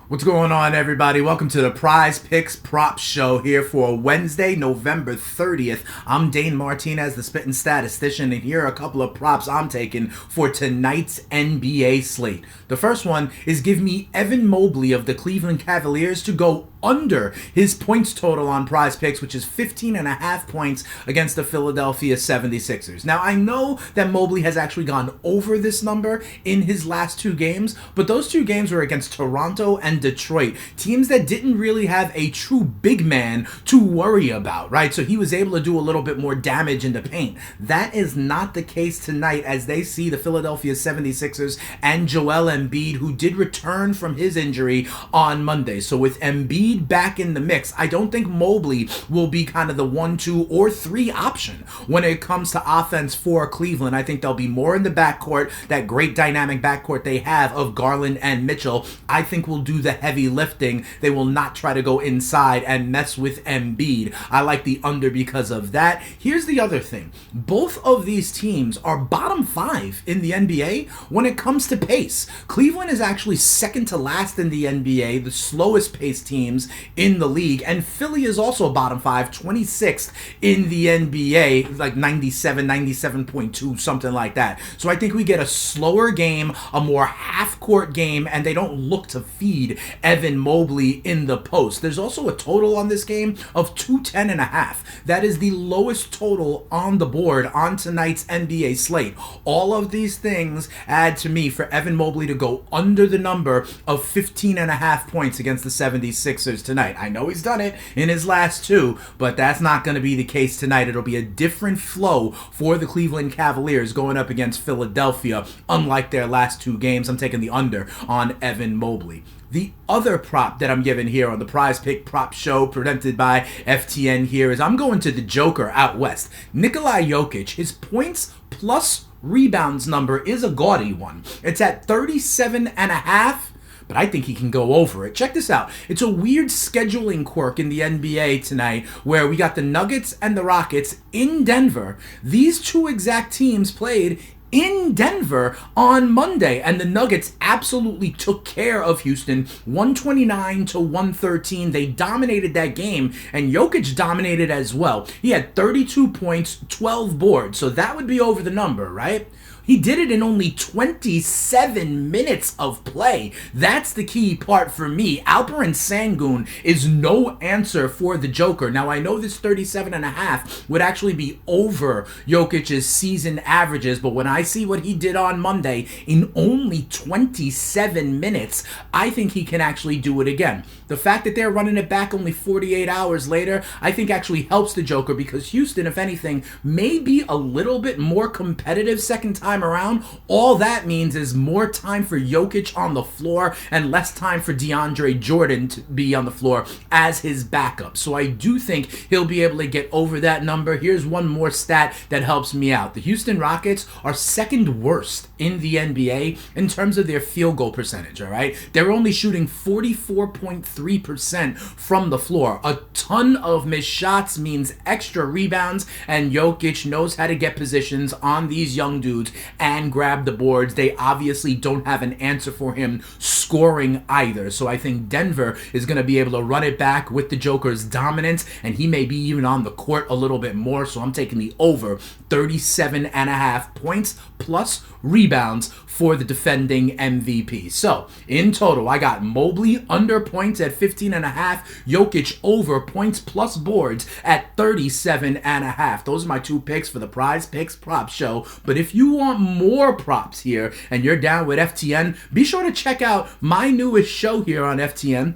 What's going on, everybody? Welcome to the PrizePicks Prop Show here for Wednesday, November 30th. I'm Dane Martinez, the Spittin Statistician, and here are a couple of props I'm taking for tonight's NBA slate. The first one is give me Evan Mobley of the Cleveland Cavaliers to go under his points total on PrizePicks, which is 15.5 points against the Philadelphia 76ers. Now, I know that Mobley has actually gone over this number in his last two games, but those two games were against Toronto and Detroit, teams that didn't really have a true big man to worry about, right? So he was able to do a little bit more damage in the paint. That is not the case tonight, as they see the Philadelphia 76ers and Joel Embiid, who did return from his injury on Monday. So with Embiid back in the mix, I don't think Mobley will be kind of the 1, 2, or 3 option when it comes to offense for Cleveland. I think they'll be more in the backcourt, that great dynamic backcourt they have of Garland and Mitchell. I think will do the heavy lifting. They will not try to go inside and mess with Embiid. I like the under because of that. Here's the other thing. Both of these teams are bottom 5 in the NBA when it comes to pace. Cleveland is actually second to last in the NBA, the slowest paced teams in the league, and Philly is also bottom 5, 26th in the NBA, like 97, 97.2, something like that. So I think we get a slower game, a more half-court game, and they don't look to feed Evan Mobley in the post. There's also a total on this game of 210.5. That is the lowest total on the board on tonight's NBA slate. All of these things add to me for Evan Mobley to go under the number of 15.5 points against the 76ers tonight. I know he's done it in his last two, but that's not going to be the case tonight. It'll be a different flow for the Cleveland Cavaliers going up against Philadelphia. Unlike their last two games, I'm taking the under on Evan Mobley. The other prop that I'm giving here on the PrizePick Prop Show presented by FTN here is I'm going to the Joker out west. Nikola Jokic, his points plus rebounds number is a gaudy one. It's at 37.5. But I think he can go over it. Check this out. It's a weird scheduling quirk in the NBA tonight where we got the Nuggets and the Rockets in Denver. These two exact teams played in Denver on Monday, and the Nuggets absolutely took care of Houston, 129-113. They dominated that game, and Jokic dominated as well. He had 32 points, 12 boards, so that would be over the number, right? He did it in only 27 minutes of play. That's the key part for me. Alperen Sengun is no answer for the Joker. Now, I know this 37.5 would actually be over Jokic's season averages, but when I see what he did on Monday in only 27 minutes, I think he can actually do it again. The fact that they're running it back only 48 hours later, I think actually helps the Joker because Houston, if anything, may be a little bit more competitive second time around. All that means is more time for Jokic on the floor and less time for DeAndre Jordan to be on the floor as his backup. So I do think he'll be able to get over that number. Here's one more stat that helps me out. The Houston Rockets are second worst in the NBA in terms of their field goal percentage, all right? They're only shooting 44.3% from the floor. A ton of missed shots means extra rebounds, and Jokic knows how to get positions on these young dudes and grab the boards. They obviously don't have an answer for him scoring either. So I think Denver is going to be able to run it back with the Joker's dominance, and he may be even on the court a little bit more. So I'm taking the over 37.5 points plus rebounds for the defending MVP. So in total, I got Mobley under points at 15.5, Jokic over points plus boards at 37.5. Those are my two picks for the PrizePicks Prop Show. But if you want more props here and you're down with FTN, be sure to check out my newest show here on FTN,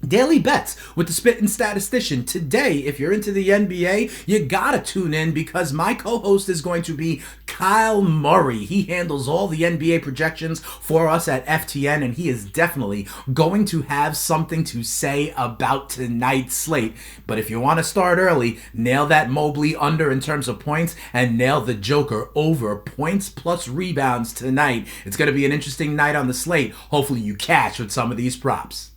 Daily Bets with the Spittin Statistician. Today, if you're into the NBA, you gotta tune in because my co-host is going to be Kyle Murray. He handles all the NBA projections for us at FTN, and he is definitely going to have something to say about tonight's slate. But if you want to start early, nail that Mobley under in terms of points and nail the Joker over points plus rebounds tonight. It's going to be an interesting night on the slate. Hopefully you catch with some of these props.